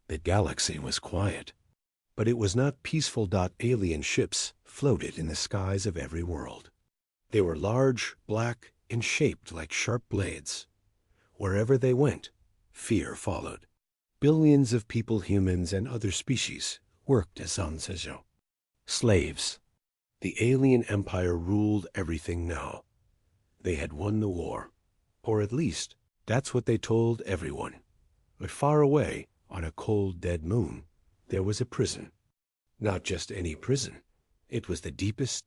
The galaxy was quiet, but it was not peaceful. Alien ships floated in the skies of every world. They were large, black, and shaped like sharp blades. Wherever they went, fear followed. Billions of people, humans, and other species worked as Ansejo, slaves. The alien empire ruled everything now. They had won the war, or at least that's what they told everyone. But far away, on a cold, dead moon, there was a prison. Not just any prison. It was the deepest,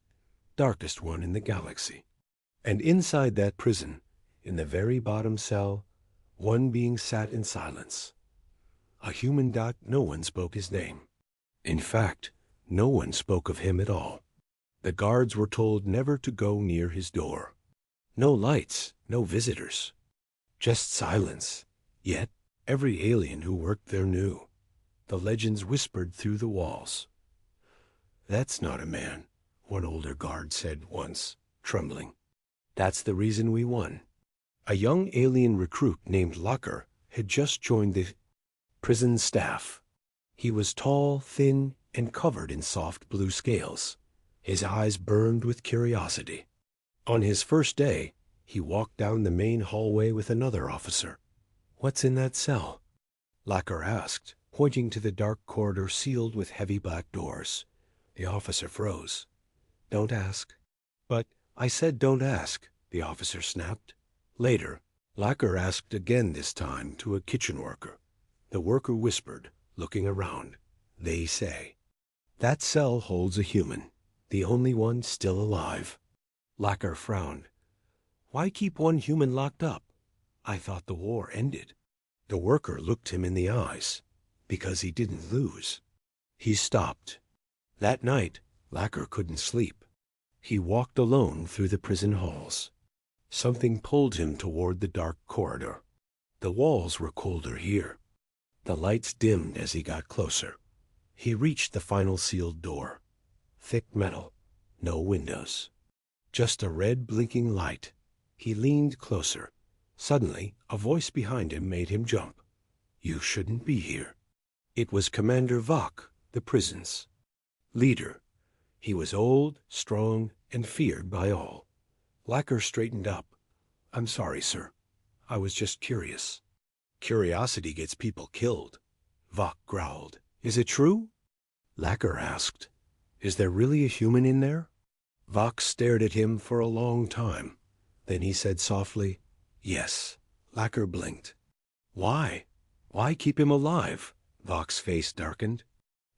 darkest one in the galaxy. And inside that prison, in the very bottom cell, one being sat in silence. A human. No one spoke his name. In fact, no one spoke of him at all. The guards were told never to go near his door. No lights, no visitors. Just silence. Yet, every alien who worked there knew. The legends whispered through the walls. "That's not a man," one older guard said once, trembling. "That's the reason we won." A young alien recruit named Locker had just joined the prison staff. He was tall, thin, and covered in soft blue scales. His eyes burned with curiosity. On his first day, he walked down the main hallway with another officer. "What's in that cell?" Locker asked, pointing to the dark corridor sealed with heavy black doors. The officer froze. "Don't ask." "But I said don't ask," the officer snapped. Later, Locker asked again, this time to a kitchen worker. The worker whispered, looking around. "They say that cell holds a human, the only one still alive." Locker frowned. "Why keep one human locked up? I thought the war ended." The worker looked him in the eyes. "Because he didn't lose." He stopped. That night, Locker couldn't sleep. He walked alone through the prison halls. Something pulled him toward the dark corridor. The walls were colder here. The lights dimmed as he got closer. He reached the final sealed door. Thick metal, no windows. Just a red blinking light. He leaned closer. Suddenly, a voice behind him made him jump. "You shouldn't be here." It was Commander Vok, the prison's leader. He was old, strong, and feared by all. Locker straightened up. "I'm sorry, sir. I was just curious." "Curiosity gets people killed," Vok growled. "Is it true?" Locker asked. "Is there really a human in there?" Vok stared at him for a long time. Then he said softly, "Yes." Locker blinked. "Why? Why keep him alive?" Vok's face darkened.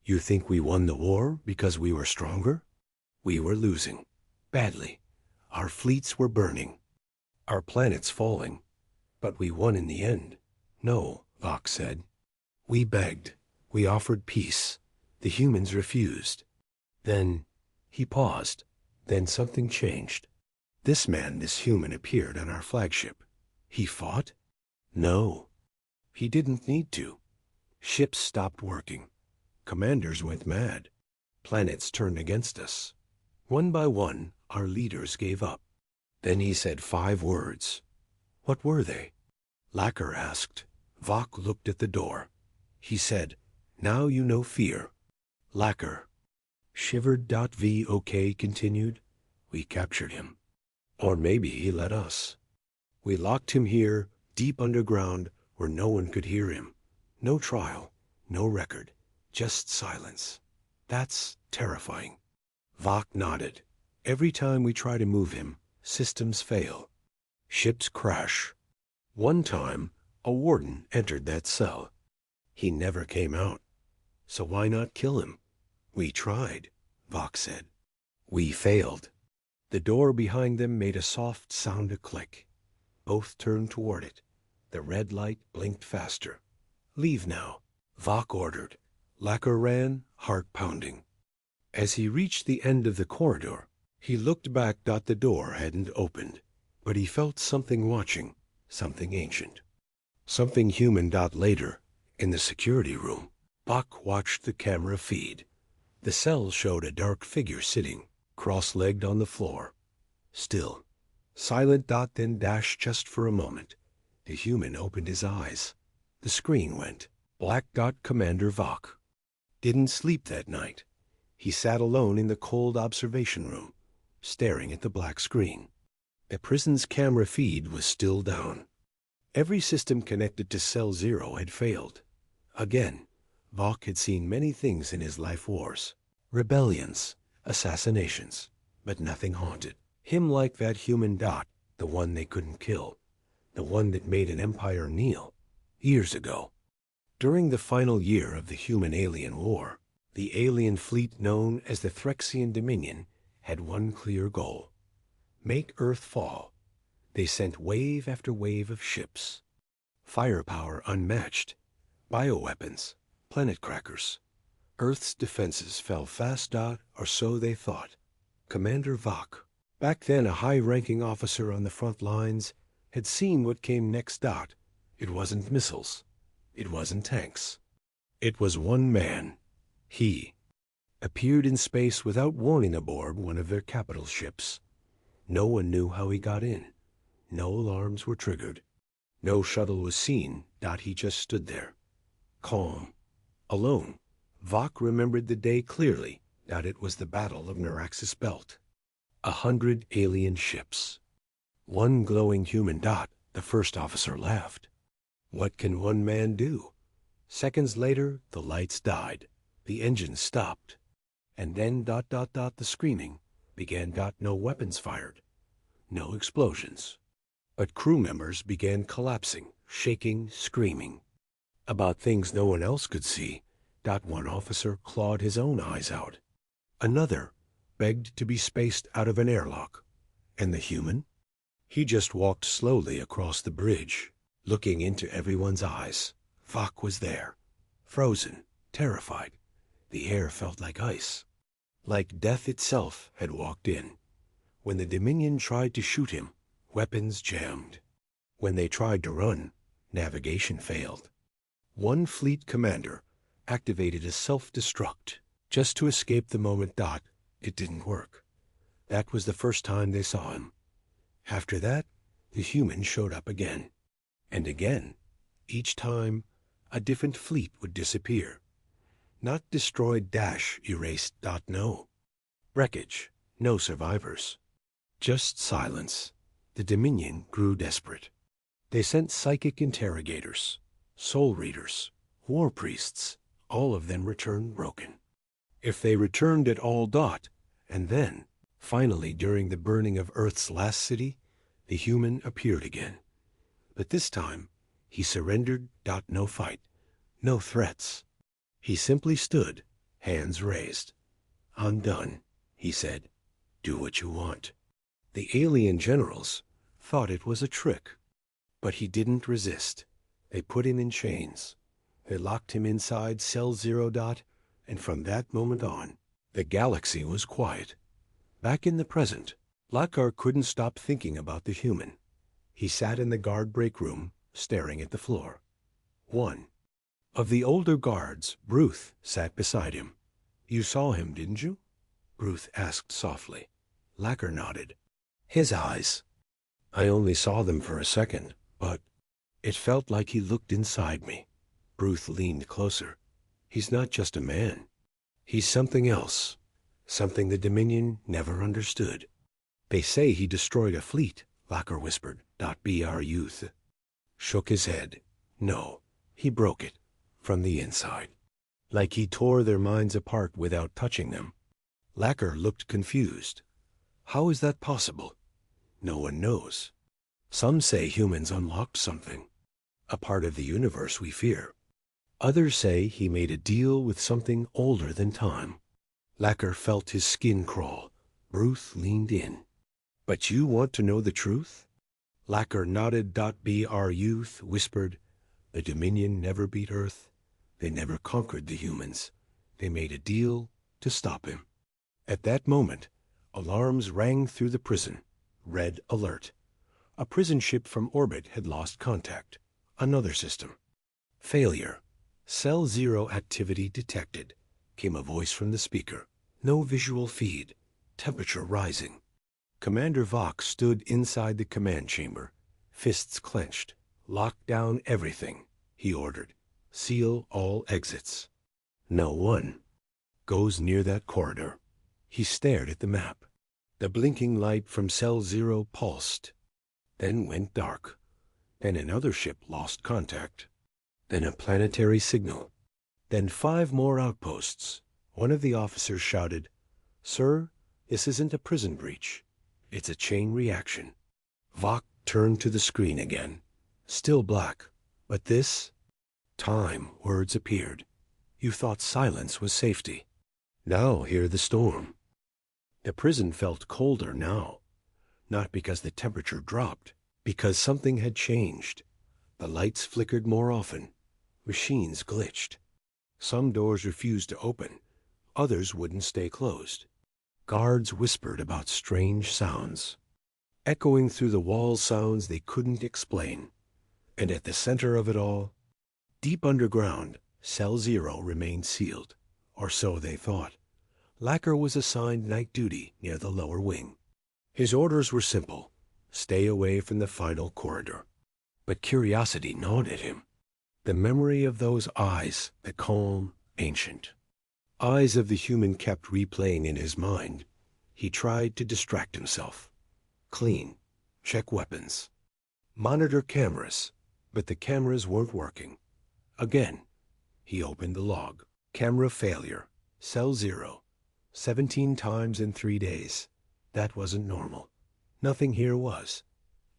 "You think we won the war because we were stronger? We were losing. Badly. Our fleets were burning. Our planets falling. But we won in the end." "No," Vok said. "We begged. We offered peace. The humans refused. Then," he paused. "Then something changed. This man, this human, appeared on our flagship. He fought? No. He didn't need to. Ships stopped working. Commanders went mad. Planets turned against us. One by one, our leaders gave up. Then he said 5 words. What were they?" Locker asked. Vok looked at the door. He said, "Now you know fear." Locker shivered. Vok continued. "We captured him. Or maybe he let us. We locked him here, deep underground, where no one could hear him. No trial, no record, just silence. That's terrifying." Vok nodded. "Every time we try to move him, systems fail. Ships crash. One time, a warden entered that cell. He never came out. So why not kill him?" "We tried," Vok said. "We failed." The door behind them made a soft sound, a click. Both turned toward it. The red light blinked faster. "Leave now," Vok ordered. Locker ran, heart pounding. As he reached the end of the corridor, he looked back. The door hadn't opened, but he felt something watching, something ancient, something human. Later, in the security room, Vok watched the camera feed. The cell showed a dark figure sitting, cross-legged on the floor. Still, silent. Then just for a moment, the human opened his eyes. The screen went. Black Dot Commander Vok didn't sleep that night. He sat alone in the cold observation room, staring at the black screen. The prison's camera feed was still down. Every system connected to Cell Zero had failed. Again, Vok had seen many things in his life wars. Rebellions, assassinations, but nothing haunted him like that human Dot, the one they couldn't kill, the one that made an empire kneel, years ago. During the final year of the Human-Alien War, the alien fleet known as the Threxian Dominion had one clear goal: make Earth fall. They sent wave after wave of ships. Firepower unmatched, bioweapons, planet crackers. Earth's defenses fell fast, or so they thought. Commander Vok, back then a high-ranking officer on the front lines, had seen what came next. It wasn't missiles. It wasn't tanks. It was one man. He appeared in space without warning aboard one of their capital ships. No one knew how he got in. No alarms were triggered. No shuttle was seen. He just stood there, calm, alone. Vok remembered the day clearly. It was the Battle of Naraxis Belt. 100 alien ships. One glowing human. The first officer laughed. What can one man do? Seconds later, the lights died. The engines stopped. And then ... the screaming began. No weapons fired. No explosions. But crew members began collapsing, shaking, screaming. About things no one else could see. One officer clawed his own eyes out. Another begged to be spaced out of an airlock. And the human? He just walked slowly across the bridge, looking into everyone's eyes. Vok was there, frozen, terrified. The air felt like ice. Like death itself had walked in. When the Dominion tried to shoot him, weapons jammed. When they tried to run, navigation failed. One fleet commander activated a self-destruct just to escape the moment. It didn't work. That was the first time they saw him. After that, the human showed up again. And again. Each time, a different fleet would disappear. Not destroyed — erased. No. Wreckage. No survivors. Just silence. The Dominion grew desperate. They sent psychic interrogators, soul readers, war priests. All of them returned broken. If they returned at all. And then, finally, during the burning of Earth's last city, the human appeared again. But this time, he surrendered. No fight. No threats. He simply stood, hands raised. "I'm done," he said. "Do what you want." The alien generals thought it was a trick. But he didn't resist. They put him in chains. They locked him inside Cell Zero. And from that moment on, the galaxy was quiet. Back in the present, Lakar couldn't stop thinking about the human. He sat in the guard break room, staring at the floor. One of the older guards, Bruth, sat beside him. "You saw him, didn't you?" Bruth asked softly. Lakar nodded. His eyes. "I only saw them for a second, but it felt like he looked inside me." Bruth leaned closer. "He's not just a man. He's something else. Something the Dominion never understood." "They say he destroyed a fleet," Lakar whispered. "Br youth." Shook his head. "No, he broke it. From the inside. Like he tore their minds apart without touching them." Lakar looked confused. "How is that possible?" "No one knows. Some say humans unlocked something. A part of the universe we fear. Others say he made a deal with something older than time." Lakar felt his skin crawl. Bruth leaned in. "But you want to know the truth?" Lakar nodded. Br youth whispered, "The Dominion never beat Earth. They never conquered the humans. They made a deal to stop him." At that moment, alarms rang through the prison. Red alert. A prison ship from orbit had lost contact. Another system. "Failure. Cell Zero activity detected," came a voice from the speaker. No visual feed. Temperature rising. Commander Vok stood inside the command chamber, fists clenched. "Lock down everything," he ordered. Seal all exits. No one goes near that corridor. He stared at the map. The blinking light from Cell 0 pulsed, then went dark. Then another ship lost contact. Then a planetary signal. Then 5 more outposts. One of the officers shouted, "Sir, this isn't a prison breach. It's a chain reaction." Vok turned to the screen again. Still black. But this time words appeared. You thought silence was safety. Now hear the storm. The prison felt colder now. Not because the temperature dropped. Because something had changed. The lights flickered more often. Machines glitched. Some doors refused to open. Others wouldn't stay closed. Guards whispered about strange sounds. Echoing through the walls, sounds they couldn't explain. And at the center of it all, deep underground, Cell 0 remained sealed. Or so they thought. Lacker was assigned night duty near the lower wing. His orders were simple. Stay away from the final corridor. But curiosity gnawed at him. The memory of those eyes, the calm, ancient eyes of the human, kept replaying in his mind. He tried to distract himself. Clean. Check weapons. Monitor cameras. But the cameras weren't working. Again, he opened the log. Camera failure. Cell 0. 17 times in 3 days. That wasn't normal. Nothing here was.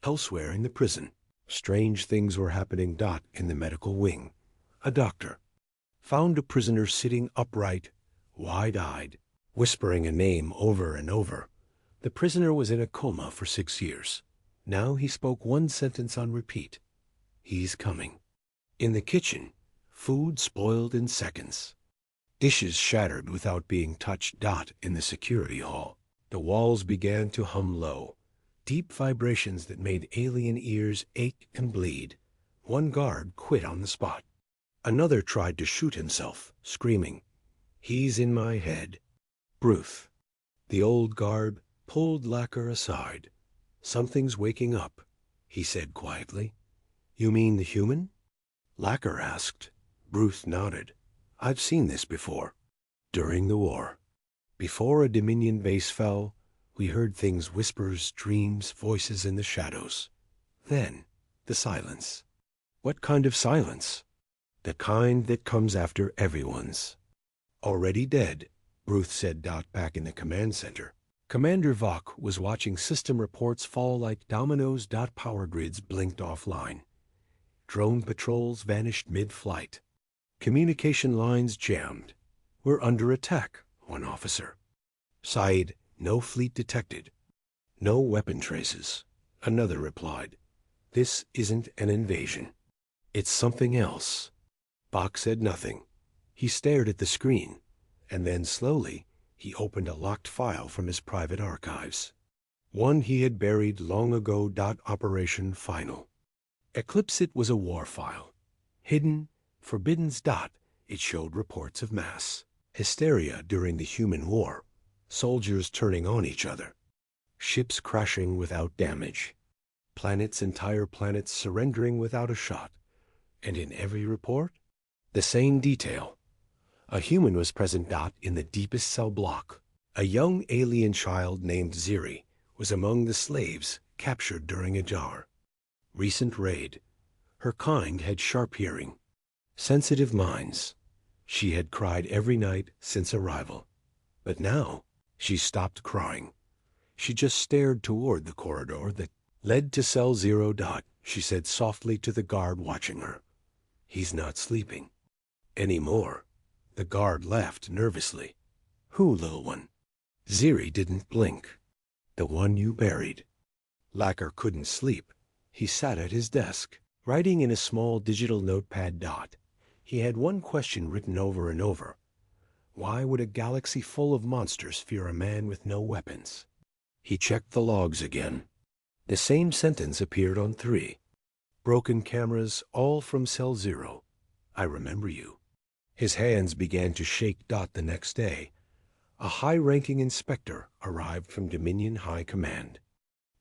Elsewhere in the prison, strange things were happening. In the medical wing, a doctor found a prisoner sitting upright, wide-eyed, whispering a name over and over. The prisoner was in a coma for 6 years. Now he spoke one sentence on repeat. He's coming. In the kitchen, food spoiled in seconds. Dishes shattered without being touched. In the security hall, the walls began to hum low. Deep vibrations that made alien ears ache and bleed. One guard quit on the spot. Another tried to shoot himself, screaming, "He's in my head." Bruth, the old guard, pulled Lacker aside. "Something's waking up," he said quietly. "You mean the human?" Lacker asked. Bruth nodded. "I've seen this before. During the war. Before a Dominion base fell, we heard things, whispers, dreams, voices in the shadows. Then, the silence." "What kind of silence?" "The kind that comes after everyone's." "Already dead," Bruth said. Back in the command center, Commander Vok was watching system reports fall like dominoes. Power grids blinked offline. Drone patrols vanished mid-flight. Communication lines jammed. "We're under attack," one officer. Sighed. "No fleet detected. No weapon traces," another replied. "This isn't an invasion. It's something else." Bach said nothing. He stared at the screen, and then slowly he opened a locked file from his private archives. One he had buried long ago. Operation Final. Eclipse. It was a war file. Hidden, forbidden. It showed reports of mass hysteria during the human war. Soldiers turning on each other. Ships crashing without damage. Entire planets surrendering without a shot. And in every report, the same detail. A human was present. In the deepest cell block. A young alien child named Ziri was among the slaves captured during a jar. Recent raid. Her kind had sharp hearing. Sensitive minds. She had cried every night since arrival. But now, she stopped crying. She just stared toward the corridor that led to Cell 0. She said softly to the guard watching her, "He's not sleeping anymore." The guard laughed nervously. "Who, little one?" Ziri didn't blink. "The one you buried." Lacker couldn't sleep. He sat at his desk, writing in a small digital notepad. He had one question written over and over. Why would a galaxy full of monsters fear a man with no weapons? He checked the logs again. The same sentence appeared on 3. Broken cameras, all from Cell 0. "I remember you." His hands began to shake. The next day, a high-ranking inspector arrived from Dominion High Command.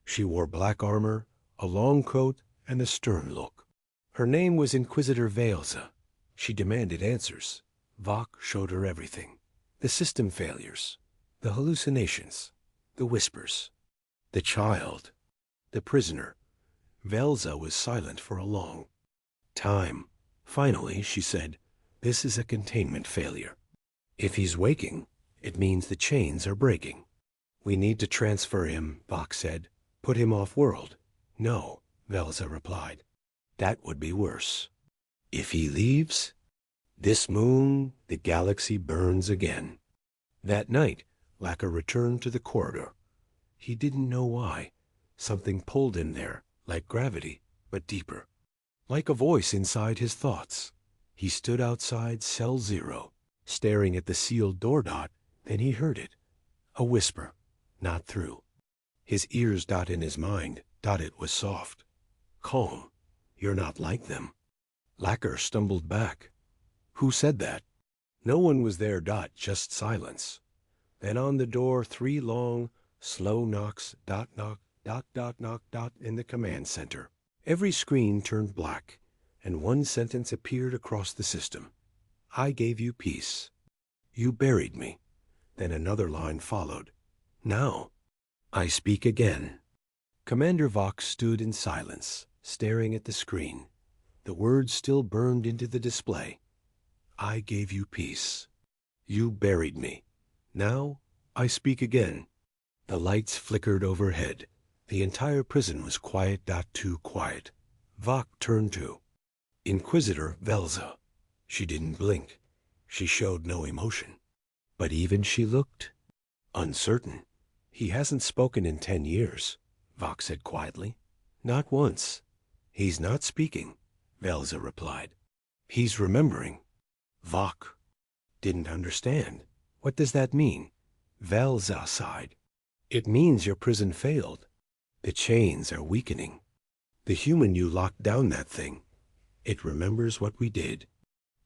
She wore black armor, a long coat, and a stern look. Her name was Inquisitor Veilza. She demanded answers. Vok showed her everything. The system failures, the hallucinations, the whispers. The child, the prisoner. Velza was silent for a long time. Finally, she said, "This is a containment failure. If he's waking, it means the chains are breaking." "We need to transfer him," Vok said. "Put him off-world." "No," Velza replied. "That would be worse. If he leaves, this moon, the galaxy burns again." That night, Lacker returned to the corridor. He didn't know why. Something pulled him there, like gravity, but deeper. Like a voice inside his thoughts. He stood outside Cell 0, staring at the sealed door. Then he heard it. A whisper, not through. His ears. In his mind. It was soft. Calm. "You're not like them." Lacker stumbled back. "Who said that?" No one was there. Just silence. Then on the door 3 long, slow knocks. Knock. Knock. In the command center. Every screen turned black, and one sentence appeared across the system. "I gave you peace. You buried me." Then another line followed. "Now, I speak again." Commander Vok stood in silence, staring at the screen. The words still burned into the display. "I gave you peace. You buried me. Now, I speak again." The lights flickered overhead. The entire prison was quiet. Too quiet. Vok turned to Inquisitor Velza. She didn't blink. She showed no emotion. But even she looked uncertain. "He hasn't spoken in 10 years, Vok said quietly. "Not once." "He's not speaking," Velza replied. "He's remembering." Vok didn't understand. "What does that mean?" Velza sighed. "It means your prison failed. The chains are weakening. The human you locked down, that thing, it remembers what we did,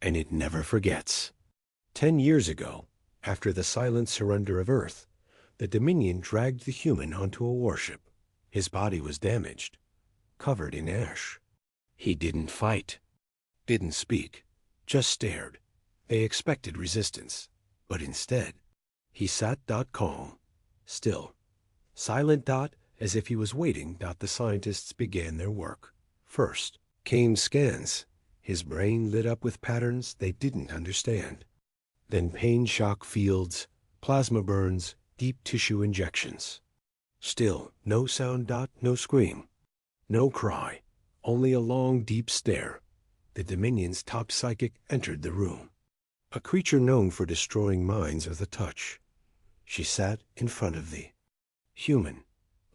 and it never forgets. 10 years ago, after the silent surrender of Earth, the Dominion dragged the human onto a warship. His body was damaged, covered in ash. He didn't fight, didn't speak, just stared. They expected resistance, but instead, he sat. Calm, still, silent. As if he was waiting. The scientists began their work. First came scans. His brain lit up with patterns they didn't understand. Then pain shock fields, plasma burns, deep tissue injections. Still, no sound. No scream, no cry, only a long, deep stare. The Dominion's top psychic entered the room. A creature known for destroying minds with a touch. She sat in front of the human.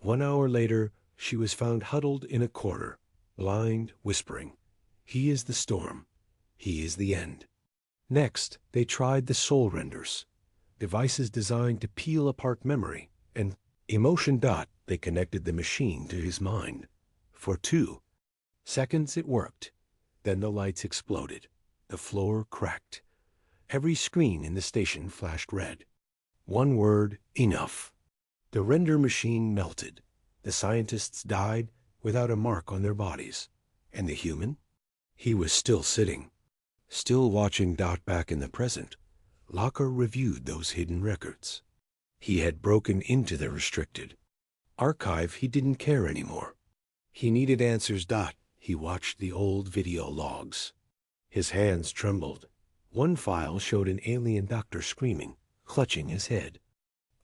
1 hour later, she was found huddled in a corner, blind, whispering, "He is the storm. He is the end." Next, they tried the soul renders, devices designed to peel apart memory and emotion. They connected the machine to his mind. For 2 seconds it worked. Then the lights exploded. The floor cracked. Every screen in the station flashed red. One word, enough. The render machine melted. The scientists died without a mark on their bodies. And the human? He was still sitting, still watching. Back in the present, Lacker reviewed those hidden records. He had broken into the restricted archive. He didn't care anymore. He needed answers. He watched the old video logs. His hands trembled. One file showed an alien doctor screaming, clutching his head.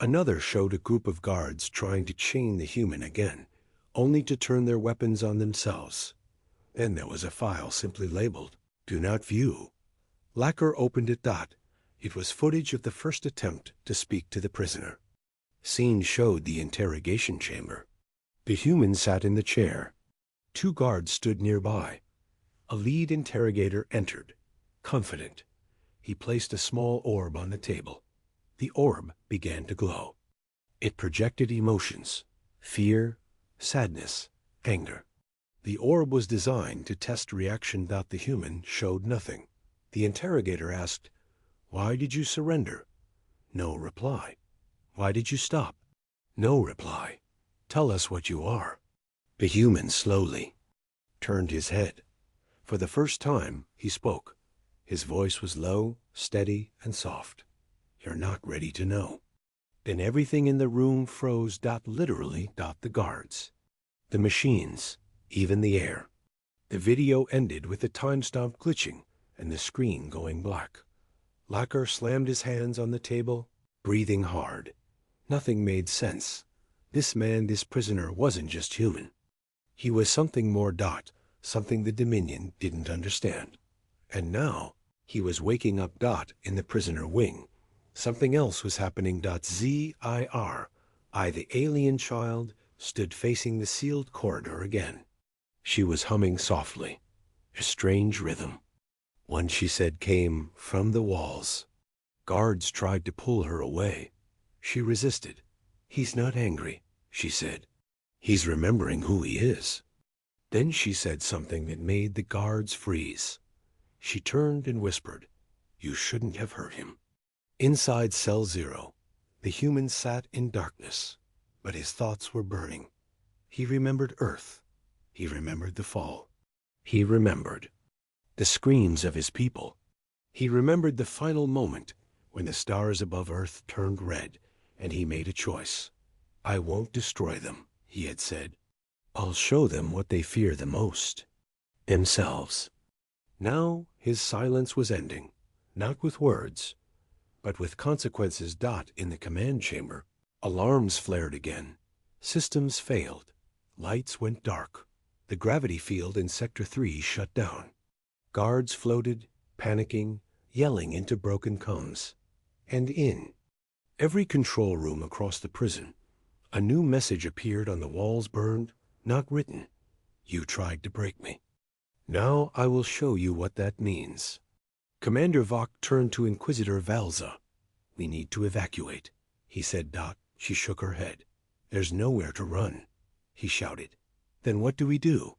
Another showed a group of guards trying to chain the human again, only to turn their weapons on themselves. Then there was a file simply labeled, "Do not view." Lacker opened it. It was footage of the first attempt to speak to the prisoner. Scene showed the interrogation chamber. The human sat in the chair. 2 guards stood nearby. A lead interrogator entered, confident. He placed a small orb on the table. The orb began to glow. It projected emotions: fear, sadness, anger. The orb was designed to test reaction. The human showed nothing. The interrogator asked, "Why did you surrender?" No reply. "Why did you stop?" No reply. "Tell us what you are." The human slowly turned his head. For the first time, he spoke. His voice was low, steady, and soft. "You're not ready to know." Then everything in the room froze. Literally. The guards, the machines, even the air. The video ended with the timestamp glitching and the screen going black. Lacker slammed his hands on the table, breathing hard. Nothing made sense. This man, this prisoner, wasn't just human. He was something more. Something the Dominion didn't understand. And now he was waking up. In the prisoner wing. Something else was happening. Zir, the alien child, stood facing the sealed corridor again. She was humming softly, a strange rhythm. One, she said, came from the walls. Guards tried to pull her away. She resisted. "He's not angry," she said. "He's remembering who he is." Then she said something that made the guards freeze. She turned and whispered, "You shouldn't have hurt him." Inside Cell 0, the human sat in darkness, but his thoughts were burning. He remembered Earth. He remembered the fall. He remembered the screams of his people. He remembered the final moment when the stars above Earth turned red, and he made a choice. "I won't destroy them," he had said. "I'll show them what they fear the most, themselves." Now his silence was ending, not with words, but with consequences. In the command chamber, alarms flared again. Systems failed. Lights went dark. The gravity field in Sector 3 shut down. Guards floated, panicking, yelling into broken comms. And in every control room across the prison, a new message appeared on the walls, burned, not written. "You tried to break me. Now I will show you what that means." Commander Vok turned to Inquisitor Valza. "We need to evacuate," he said. She shook her head. "There's nowhere to run," he shouted. "Then what do we do?"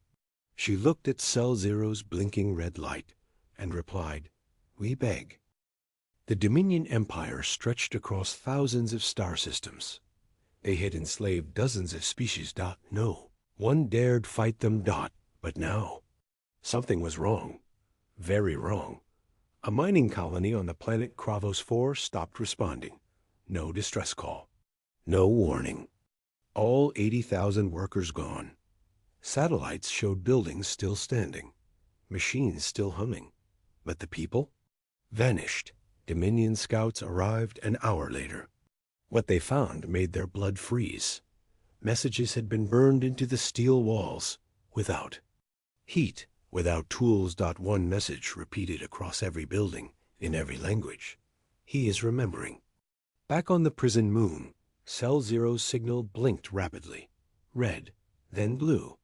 She looked at Cell 0's blinking red light and replied, "We beg." The Dominion Empire stretched across thousands of star systems. They had enslaved dozens of species. No one dared fight them. But now something was wrong. Very wrong. A mining colony on the planet Kravos 4 stopped responding. No distress call. No warning. All 80,000 workers gone. Satellites showed buildings still standing. Machines still humming. But the people? Vanished. Dominion scouts arrived an hour later. What they found made their blood freeze. Messages had been burned into the steel walls, without heat, without tools. One message repeated across every building, in every language. "He is remembering." Back on the prison moon, Cell 0's signal blinked rapidly. Red, then blue,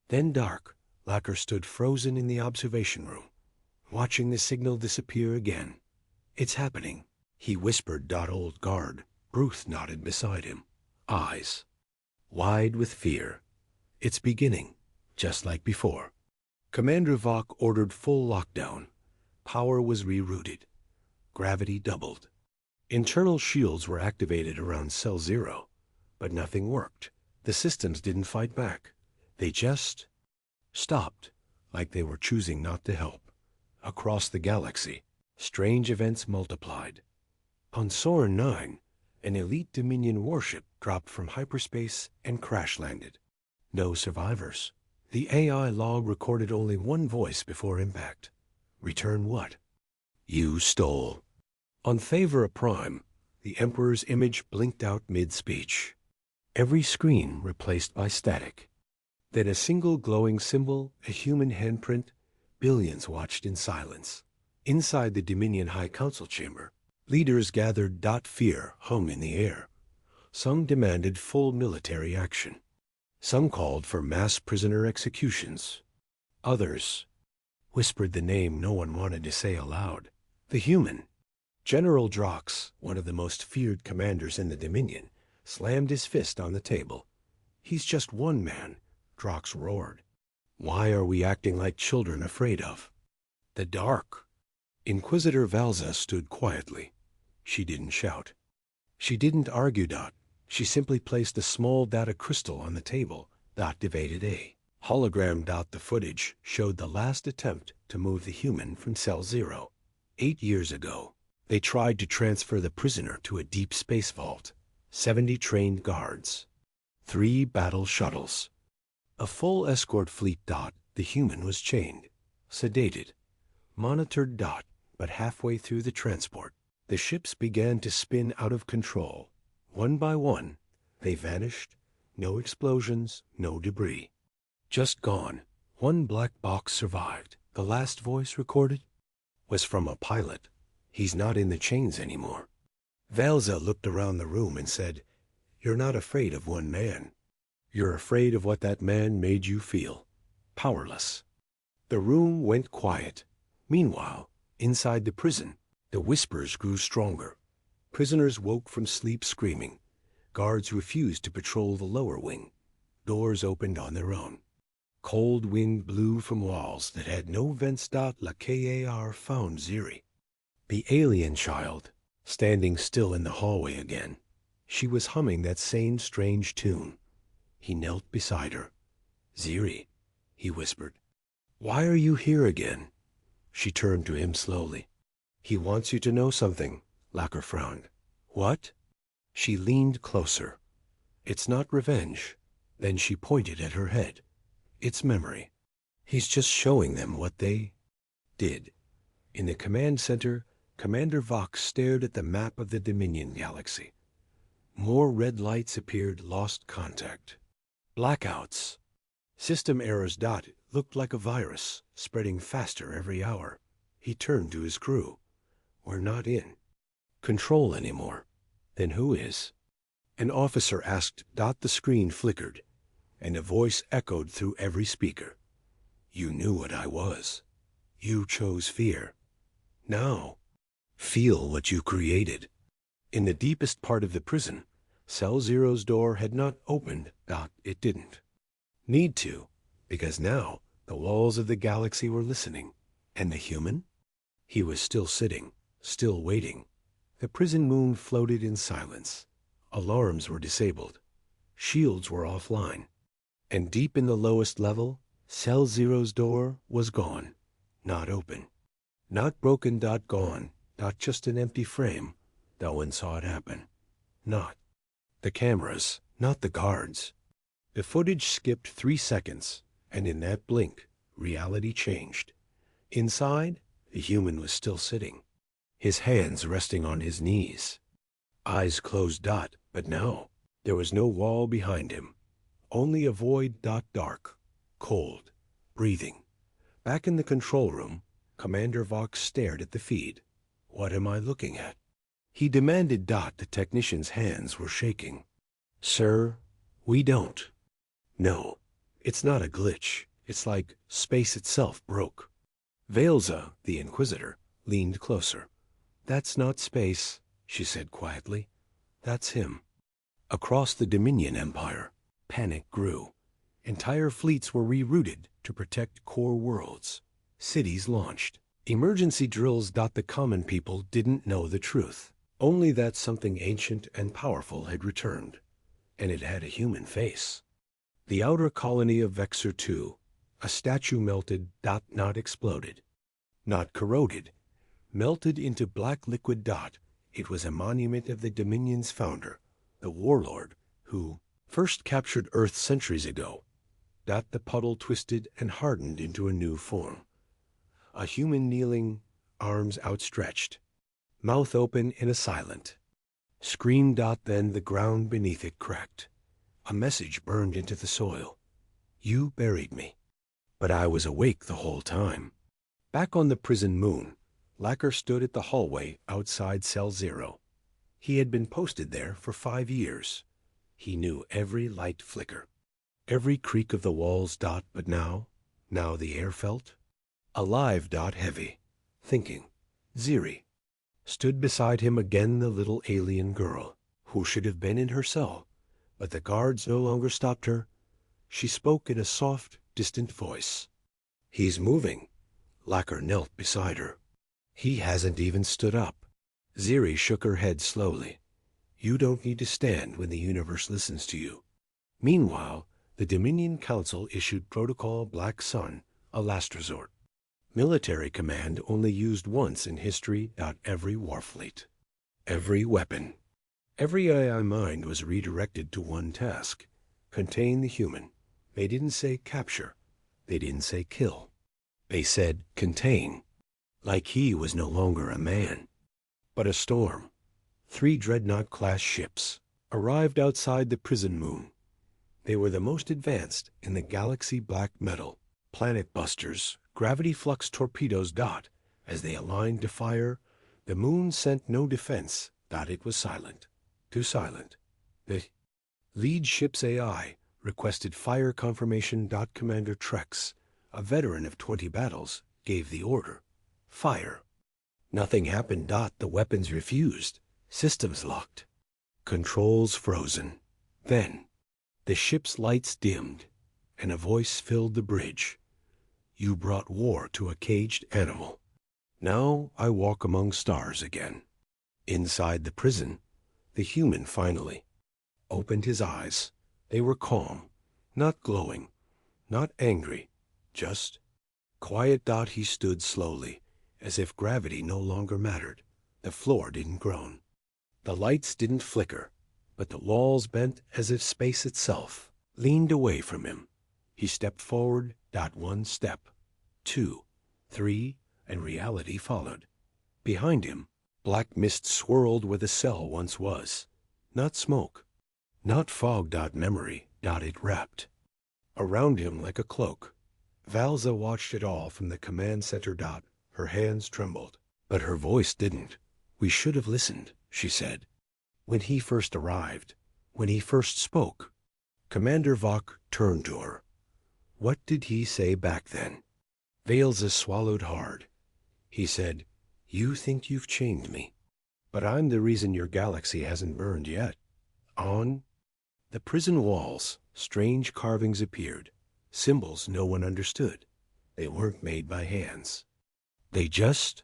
then dark. Lacker stood frozen in the observation room, watching the signal disappear again. "It's happening," he whispered. Old guard Bruce nodded beside him, eyes wide with fear. "It's beginning, just like before." Commander Vok ordered full lockdown. Power was rerouted. Gravity doubled. Internal shields were activated around Cell 0, but nothing worked. The systems didn't fight back. They just stopped, like they were choosing not to help. Across the galaxy, strange events multiplied. On Soren 9, an elite Dominion warship dropped from hyperspace and crash-landed. No survivors. The AI log recorded only one voice before impact. "Return what?" "You stole." On Thavra Prime, the Emperor's image blinked out mid-speech. Every screen replaced by static. Then a single glowing symbol, a human handprint. Billions watched in silence. Inside the Dominion High Council chamber, leaders gathered. Fear hung in the air. Some demanded full military action. Some called for mass prisoner executions. Others whispered the name no one wanted to say aloud. The human. General Drox, one of the most feared commanders in the Dominion, slammed his fist on the table. "He's just one man," Drox roared. "Why are we acting like children afraid of the dark?" Inquisitor Valza stood quietly. She didn't shout. She didn't argue. She simply placed a small data crystal on the table. Activated a hologram. The footage showed the last attempt to move the human from Cell 0. 8 years ago, they tried to transfer the prisoner to a deep space vault. 70 trained guards, 3 battle shuttles, a full escort fleet. The human was chained, sedated, monitored. But halfway through the transport, the ships began to spin out of control. One by one, they vanished. No explosions, no debris. Just gone. One black box survived. The last voice recorded was from a pilot. He's not in the chains anymore. Velza looked around the room and said, "You're not afraid of one man. You're afraid of what that man made you feel. Powerless." The room went quiet. Meanwhile, inside the prison, the whispers grew stronger. Prisoners woke from sleep screaming. Guards refused to patrol the lower wing. Doors opened on their own. Cold wind blew from walls that had no vents. La Kar found Ziri, the alien child, standing still in the hallway again. She was humming that same strange tune. He knelt beside her. "Ziri," he whispered, "why are you here again?" She turned to him slowly. "He wants you to know something." Lacker frowned. "What?" She leaned closer. "It's not revenge." Then she pointed at her head. "It's memory. He's just showing them what they did." In the command center, Commander Vox stared at the map of the Dominion galaxy. More red lights appeared. Lost contact. Blackouts. System errors. It looked like a virus, spreading faster every hour. He turned to his crew. "We're not in control anymore." "Then who is?" An officer asked. The screen flickered, and a voice echoed through every speaker. "You knew what I was. You chose fear. Now, feel what you created." In the deepest part of the prison, Cell Zero's door had not opened. It didn't need to, because now the walls of the galaxy were listening. And the human? He was still sitting, still waiting. The prison moon floated in silence. Alarms were disabled. Shields were offline. And deep in the lowest level, Cell Zero's door was gone. Not open. Not broken. Gone. Not just an empty frame. No one saw it happen. Not the cameras. Not the guards. The footage skipped 3 seconds, and in that blink, reality changed. Inside, the human was still sitting, his hands resting on his knees, eyes closed. But no, there was no wall behind him. Only a void. Dark, cold, breathing. Back in the control room, Commander Vox stared at the feed. "What am I looking at?" he demanded. The technician's hands were shaking. "Sir, we don't. No, it's not a glitch. It's like space itself broke." Velza, the Inquisitor, leaned closer. "That's not space," she said quietly. "That's him." Across the Dominion Empire, panic grew. Entire fleets were rerouted to protect core worlds. Cities launched. Emergency drills. The common people didn't know the truth. Only that something ancient and powerful had returned. And it had a human face. The outer colony of Vexor II, a statue melted. Not exploded. Not corroded. Melted into black liquid. It was a monument of the Dominion's founder, the warlord, who first captured Earth centuries ago. The puddle twisted and hardened into a new form. A human kneeling, arms outstretched, mouth open in a silent scream. Then the ground beneath it cracked. A message burned into the soil. "You buried me, but I was awake the whole time." Back on the prison moon, Lacker stood at the hallway outside Cell Zero. He had been posted there for 5 years. He knew every light flicker, every creak of the walls. But now the air felt alive. Heavy, thinking. Ziri stood beside him again, the little alien girl, who should have been in her cell, but the guards no longer stopped her. She spoke in a soft, distant voice. "He's moving." Lacker knelt beside her. "He hasn't even stood up." Ziri shook her head slowly. "You don't need to stand when the universe listens to you." Meanwhile, the Dominion Council issued Protocol Black Sun, a last resort. Military command only used once in history. Every warfleet. Every weapon. Every AI mind was redirected to one task: contain the human. They didn't say capture. They didn't say kill. They said contain, like he was no longer a man, but a storm. 3 dreadnought-class ships arrived outside the prison moon. They were the most advanced in the galaxy. Black metal, planet busters, gravity flux torpedoes. As they aligned to fire, the moon sent no defense. It was silent. Too silent. The lead ship's AI requested fire confirmation. Commander Trex, a veteran of 20 battles, gave the order. Fire. Nothing happened. The weapons refused. Systems locked. Controls frozen. Then, the ship's lights dimmed, and a voice filled the bridge. You brought war to a caged animal. Now I walk among stars again. Inside the prison, the human finally opened his eyes. They were calm, not glowing, not angry, just quiet. He stood slowly, as if gravity no longer mattered. The floor didn't groan. The lights didn't flicker, but the walls bent as if space itself leaned away from him. He stepped forward. 1 step, 2, 3, and reality followed. Behind him, black mist swirled where the cell once was. Not smoke, not fog. Memory. It wrapped around him like a cloak. Valza watched it all from the command center. Her hands trembled, but her voice didn't. We should have listened, she said. When he first arrived, when he first spoke. Commander Vok turned to her. What did he say back then? Valza swallowed hard. He said, you think you've chained me, but I'm the reason your galaxy hasn't burned yet. On the prison walls, strange carvings appeared, symbols no one understood. They weren't made by hands. They just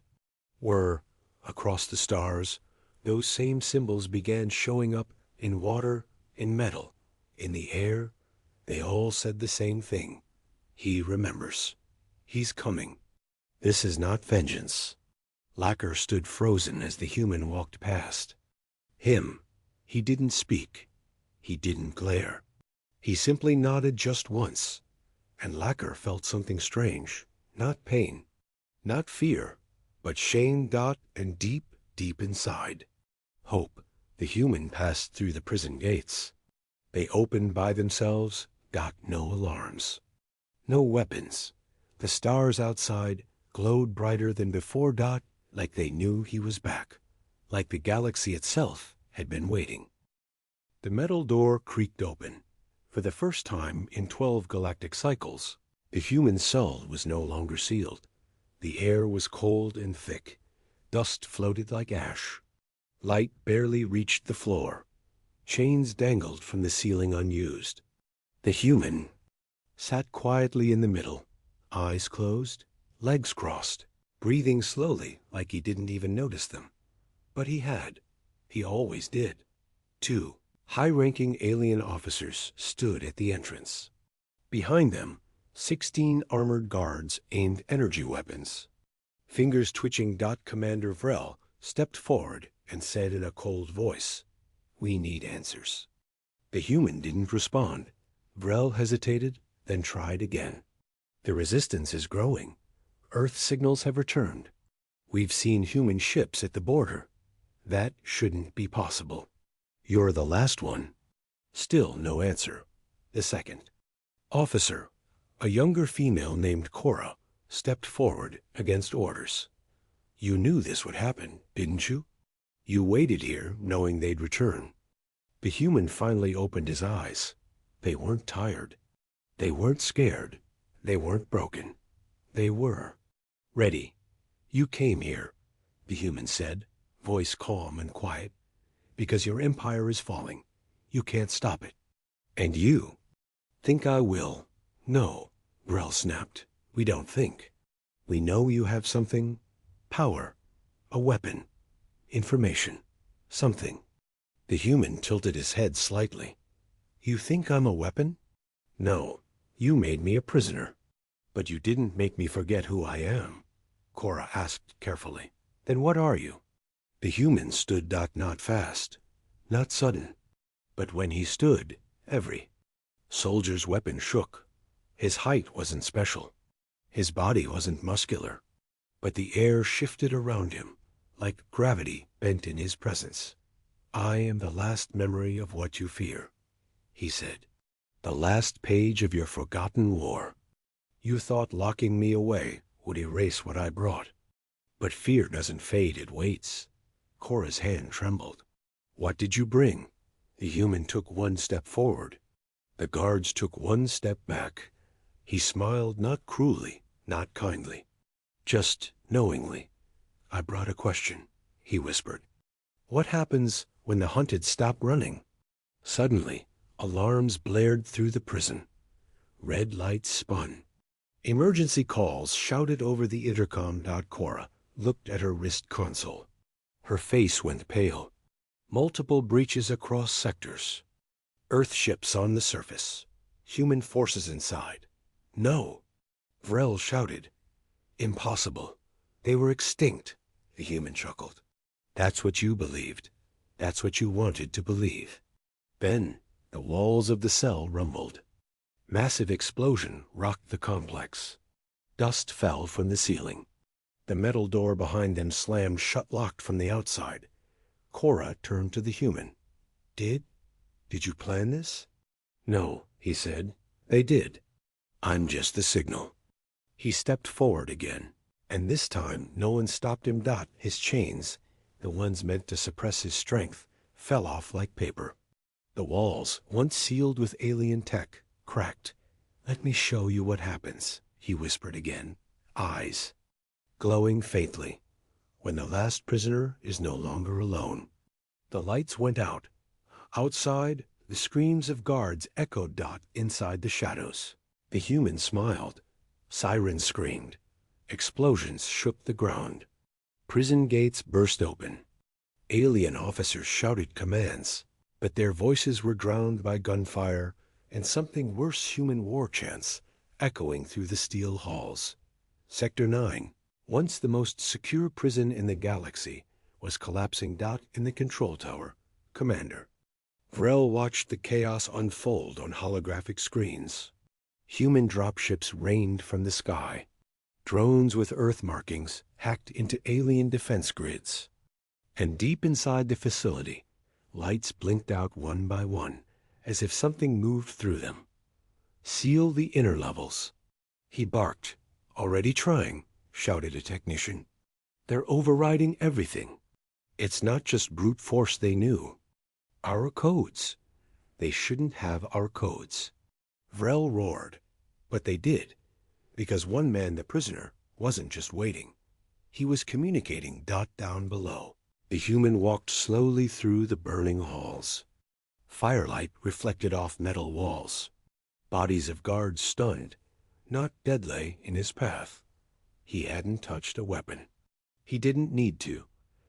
were. Across the stars, those same symbols began showing up in water, in metal, in the air. They all said the same thing. He remembers. He's coming. This is not vengeance. Lacquer stood frozen as the human walked past. Him. He didn't speak. He didn't glare. He simply nodded just once. And Lacquer felt something strange. Not pain. Not fear. But shame. And deep, deep inside, hope. The human passed through the prison gates. They opened by themselves. No alarms. No weapons. The stars outside glowed brighter than before. Like they knew he was back. Like the galaxy itself had been waiting. The metal door creaked open. For the first time in 12 galactic cycles, the human cell was no longer sealed. The air was cold and thick. Dust floated like ash. Light barely reached the floor. Chains dangled from the ceiling unused. The human sat quietly in the middle, eyes closed, legs crossed, breathing slowly like he didn't even notice them. But he had. He always did. 2 high-ranking alien officers stood at the entrance. Behind them, 16 armored guards aimed energy weapons. Fingers twitching. Commander Vrel stepped forward and said in a cold voice, we need answers. The human didn't respond. Vrel hesitated, then tried again. The resistance is growing. Earth signals have returned. We've seen human ships at the border. That shouldn't be possible. You're the last one. Still no answer. The second officer, a younger female named Cora, stepped forward against orders. You knew this would happen, didn't you? You waited here knowing they'd return. The human finally opened his eyes. They weren't tired. They weren't scared. They weren't broken. They were ready. You came here, the human said, voice calm and quiet, because your empire is falling. You can't stop it. And you think I will. No, Brel snapped. We don't think. We know you have something. Power. A weapon. Information. Something. The human tilted his head slightly. You think I'm a weapon? No. You made me a prisoner. But you didn't make me forget who I am, Cora asked carefully. Then what are you? The human stood not fast, not sudden. But when he stood, every soldier's weapon shook. His height wasn't special. His body wasn't muscular. But the air shifted around him, like gravity bent in his presence. I am the last memory of what you fear, he said. The last page of your forgotten war. You thought locking me away would erase what I brought. But fear doesn't fade, it waits. Cora's hand trembled. What did you bring? The human took one step forward. The guards took one step back. He smiled not cruelly, not kindly, just knowingly. I brought a question, he whispered. What happens when the hunted stop running? Suddenly, alarms blared through the prison. Red lights spun. Emergency calls shouted over the intercom. Cora looked at her wrist console. Her face went pale. Multiple breaches across sectors. Earth ships on the surface. Human forces inside. No. Vrel shouted. Impossible. They were extinct, the human chuckled. That's what you believed. That's what you wanted to believe. Then the walls of the cell rumbled. Massive explosion rocked the complex. Dust fell from the ceiling. The metal door behind them slammed shut locked from the outside. Cora turned to the human. Did you plan this? No, he said. They did. I'm just the signal. He stepped forward again, and this time no one stopped him. His chains, the ones meant to suppress his strength, fell off like paper. The walls, once sealed with alien tech, cracked. Let me show you what happens, he whispered again, eyes glowing faintly, when the last prisoner is no longer alone. The lights went out. Outside, the screams of guards echoed. Inside the shadows. The human smiled. Sirens screamed. Explosions shook the ground. Prison gates burst open. Alien officers shouted commands, but their voices were drowned by gunfire and something worse, human war chants echoing through the steel halls. Sector 9, once the most secure prison in the galaxy, was collapsing. In the control tower. Commander. Vrel watched the chaos unfold on holographic screens. Human dropships rained from the sky. Drones with Earth markings hacked into alien defense grids. And deep inside the facility, lights blinked out one by one, as if something moved through them. Seal the inner levels. He barked. Already trying, shouted a technician. They're overriding everything. It's not just brute force they knew. Our codes. They shouldn't have our codes. Vrel roared. But they did, because one man, the prisoner, wasn't just waiting. He was communicating. Down below. The human walked slowly through the burning halls. Firelight reflected off metal walls. Bodies of guards stunned, not dead, lay in his path. He hadn't touched a weapon. He didn't need to.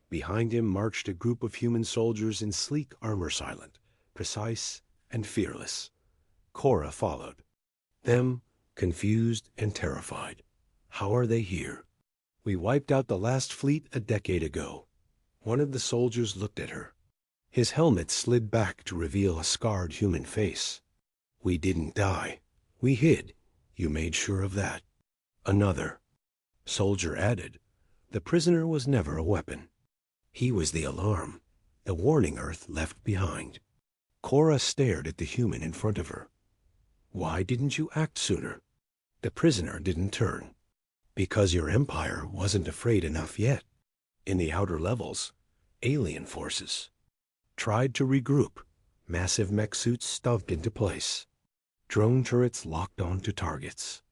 Behind him marched a group of human soldiers in sleek armor, silent, precise, and fearless. Cora followed. Them, confused and terrified. How are they here? We wiped out the last fleet a decade ago. One of the soldiers looked at her. His helmet slid back to reveal a scarred human face. We didn't die. We hid. You made sure of that. Another soldier added, the prisoner was never a weapon. He was the alarm, the warning Earth left behind. Cora stared at the human in front of her. Why didn't you act sooner? The prisoner didn't turn. Because your empire wasn't afraid enough yet. In the outer levels, alien forces tried to regroup. Massive mech suits stuffed into place. Drone turrets locked onto targets.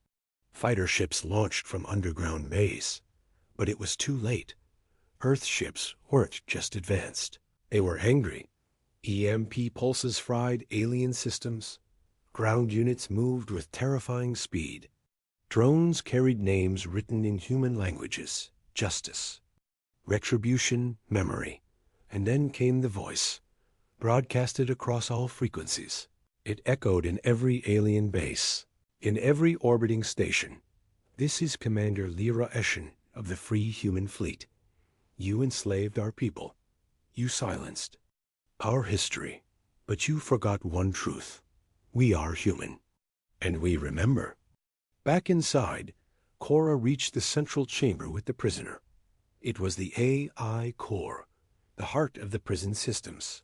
Fighter ships launched from underground bays. But it was too late. Earth ships weren't just advanced. They were angry. EMP pulses fried alien systems. Ground units moved with terrifying speed. Drones carried names written in human languages. Justice, retribution, memory. And then came the voice, broadcasted across all frequencies. It echoed in every alien base, in every orbiting station. This is Commander Lyra Eschen of the Free Human Fleet. You enslaved our people. You silenced our history. But you forgot one truth. We are human. And we remember. Back inside, Cora reached the central chamber with the prisoner. It was the AI core, the heart of the prison systems.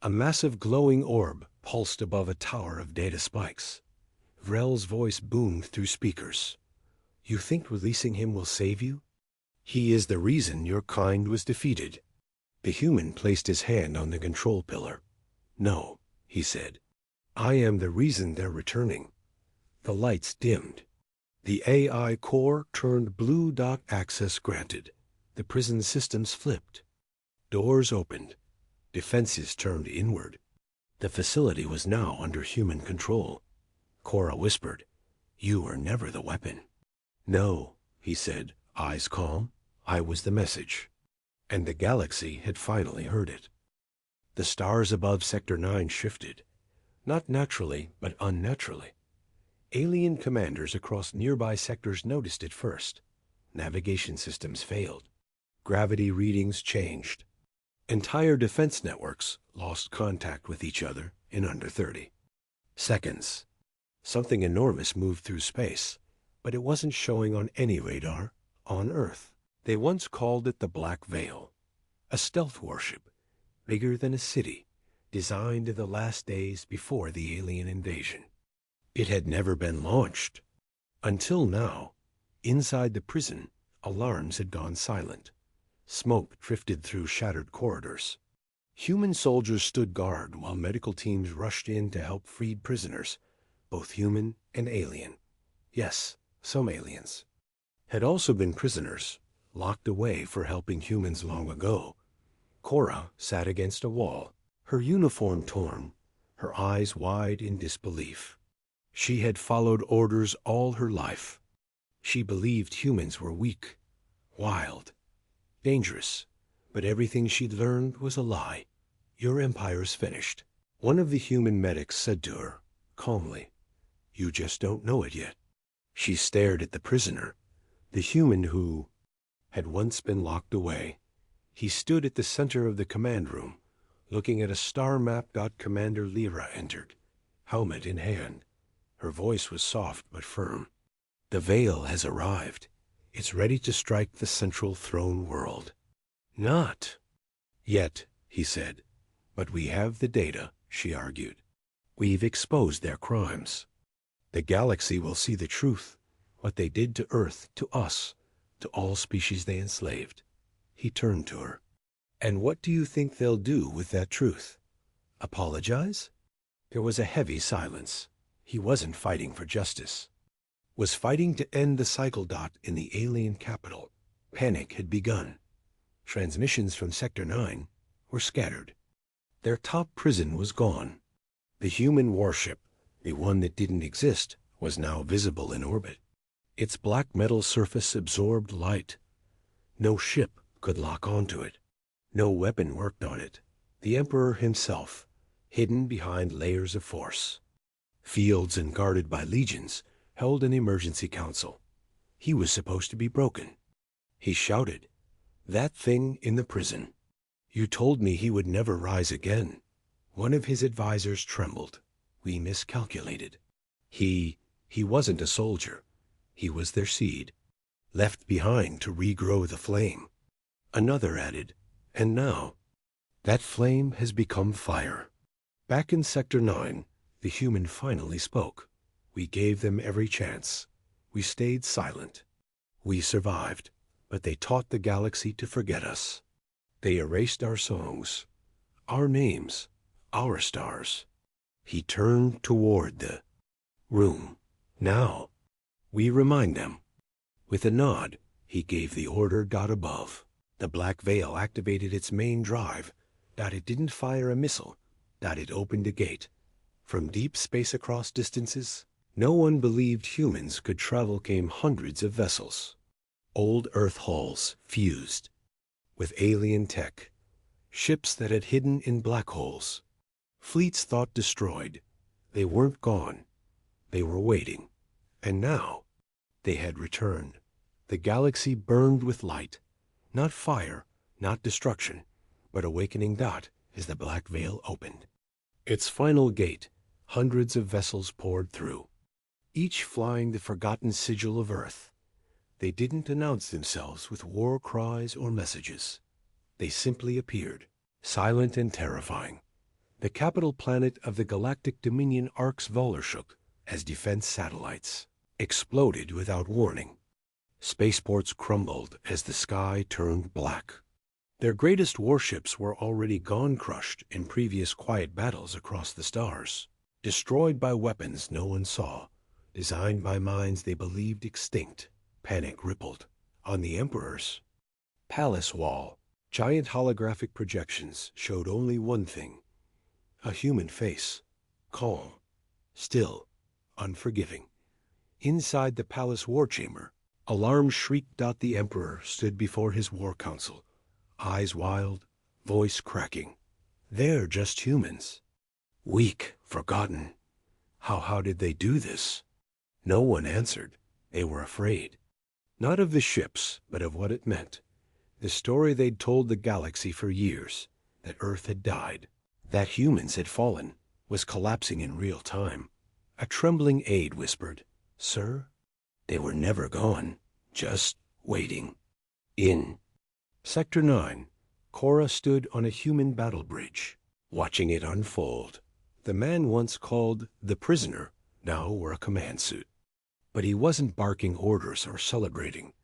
A massive glowing orb pulsed above a tower of data spikes. Vrel's voice boomed through speakers. You think releasing him will save you? He is the reason your kind was defeated. The human placed his hand on the control pillar. No, he said. I am the reason they're returning. The lights dimmed. The AI core turned blue. Access granted. The prison systems flipped. Doors opened. Defenses turned inward. The facility was now under human control. Cora whispered, You were never the weapon. No, he said, eyes calm. I was the message. And the galaxy had finally heard it. The stars above Sector 9 shifted. Not naturally, but unnaturally. Alien commanders across nearby sectors noticed it first. Navigation systems failed. Gravity readings changed. Entire defense networks lost contact with each other in under 30 seconds. Something enormous moved through space, but it wasn't showing on any radar on Earth. They once called it the Black Veil, a stealth warship, bigger than a city, designed in the last days before the alien invasion. It had never been launched. Until now, inside the prison, alarms had gone silent. Smoke drifted through shattered corridors. Human soldiers stood guard while medical teams rushed in to help freed prisoners, both human and alien. Yes, some aliens had also been prisoners, locked away for helping humans long ago. Cora sat against a wall, her uniform torn, her eyes wide in disbelief. She had followed orders all her life. She believed humans were weak, wild, dangerous, but everything she'd learned was a lie. Your empire's finished. One of the human medics said to her, calmly, You just don't know it yet. She stared at the prisoner, the human who had once been locked away. He stood at the center of the command room, looking at a star map. Commander Lyra entered, helmet in hand. Her voice was soft but firm. The veil has arrived. It's ready to strike the central throne world. Not yet, he said. But we have the data, she argued. We've exposed their crimes. The galaxy will see the truth, what they did to Earth, to us, to all species they enslaved. He turned to her. And what do you think they'll do with that truth? Apologize? There was a heavy silence. He wasn't fighting for justice. Was fighting to end the cycle. In the alien capital, panic had begun. Transmissions from Sector 9 were scattered. Their top prison was gone. The human warship, the one that didn't exist, was now visible in orbit. Its black metal surface absorbed light. No ship could lock onto it. No weapon worked on it. The Emperor himself, hidden behind layers of force. Fields and guarded by legions, held an emergency council. He was supposed to be broken. He shouted, That thing in the prison. You told me he would never rise again. One of his advisors trembled. We miscalculated. He wasn't a soldier. He was their seed, left behind to regrow the flame. Another added, And now, that flame has become fire. Back in Sector 9, the human finally spoke. We gave them every chance. We stayed silent. We survived, but they taught the galaxy to forget us. They erased our songs, our names, our stars. He turned toward the room. Now, we remind them. With a nod, he gave the order. Above. The black veil activated its main drive. It didn't fire a missile. It opened a gate. From deep space across distances, no one believed humans could travel. Came hundreds of vessels. Old Earth hulls fused with alien tech. Ships that had hidden in black holes. Fleets thought destroyed. They weren't gone. They were waiting. And now, They had returned. The galaxy burned with light. Not fire, not destruction, but awakening dot as the black veil opened. Its final gate, hundreds of vessels poured through, each flying the forgotten sigil of Earth. They didn't announce themselves with war cries or messages. They simply appeared, silent and terrifying. The capital planet of the Galactic Dominion Arcs Volershook as defense satellites exploded without warning. Spaceports crumbled as the sky turned black. Their greatest warships were already gone crushed in previous quiet battles across the stars, destroyed by weapons no one saw, designed by minds they believed extinct. Panic rippled on the Emperor's palace wall. Giant holographic projections showed only one thing: a human face, calm, still, unforgiving. Inside the palace war chamber, alarm shrieked out. The Emperor stood before his war council, eyes wild, voice cracking. They're just humans. Weak, forgotten. How did they do this? No one answered. They were afraid. Not of the ships, but of what it meant. The story they'd told the galaxy for years, that Earth had died, that humans had fallen, was collapsing in real time. A trembling aide whispered, "Sir?" They were never gone, just waiting. In Sector 9, Cora stood on a human battle bridge, watching it unfold. The man once called the prisoner now wore a command suit. But he wasn't barking orders or celebrating.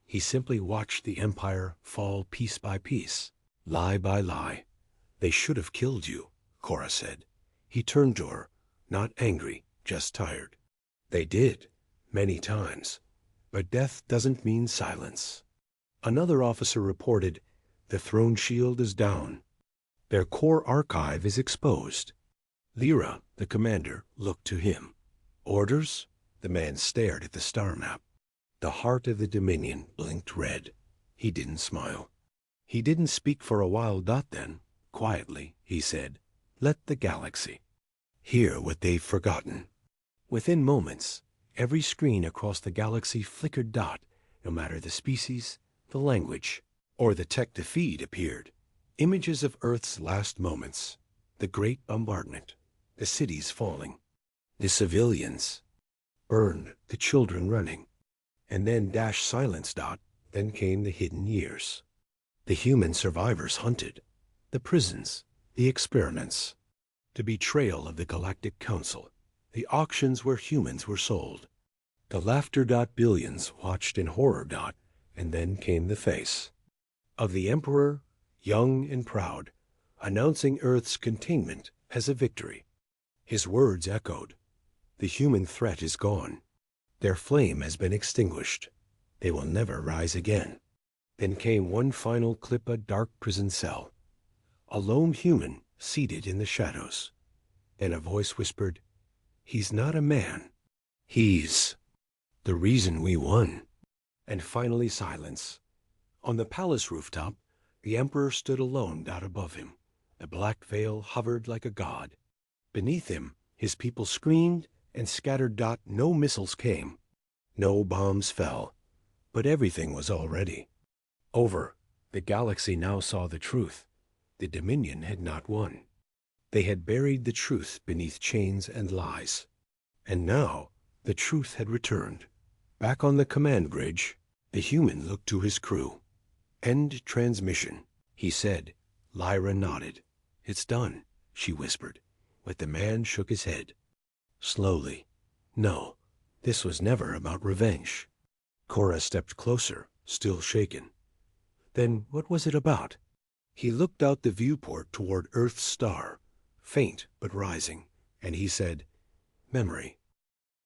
He simply watched the Empire fall piece by piece, lie by lie. "They should have killed you," Cora said. He turned to her, not angry, just tired. "They did, many times. But death doesn't mean silence." Another officer reported, "The throne shield is down. Their core archive is exposed." Lyra, the commander, looked to him. "Orders?" The man stared at the star map. The heart of the Dominion blinked red. He didn't smile. He didn't speak for a while. Then, quietly, he said, "Let the galaxy hear what they've forgotten." Within moments, every screen across the galaxy flickered. No matter the species, the language, or the tech to feed appeared. Images of Earth's last moments. The great bombardment. The cities falling. The civilians burned, the children running. And then silence. Then came the hidden years. The human survivors hunted. The prisons. The experiments. The betrayal of the Galactic Council. The auctions where humans were sold. The laughter. Billions watched in horror. And then came the face of the Emperor, young and proud, announcing Earth's containment as a victory. His words echoed. The human threat is gone. Their flame has been extinguished. They will never rise again. Then came one final clip, a dark prison cell. A lone human seated in the shadows. Then a voice whispered, "He's not a man. He's the reason we won." And finally silence. On the palace rooftop, the Emperor stood alone. Above him, the black veil hovered like a god. Beneath him, his people screamed and scattered. No missiles came. No bombs fell. But everything was already over. The galaxy now saw the truth. The Dominion had not won. They had buried the truth beneath chains and lies. And now the truth had returned. Back on the command bridge, the human looked to his crew. "End transmission," he said. Lyra nodded. "It's done," she whispered, but the man shook his head. Slowly. "No, this was never about revenge." Cora stepped closer, still shaken. "Then what was it about?" He looked out the viewport toward Earth's star, faint but rising, and he said, "Memory.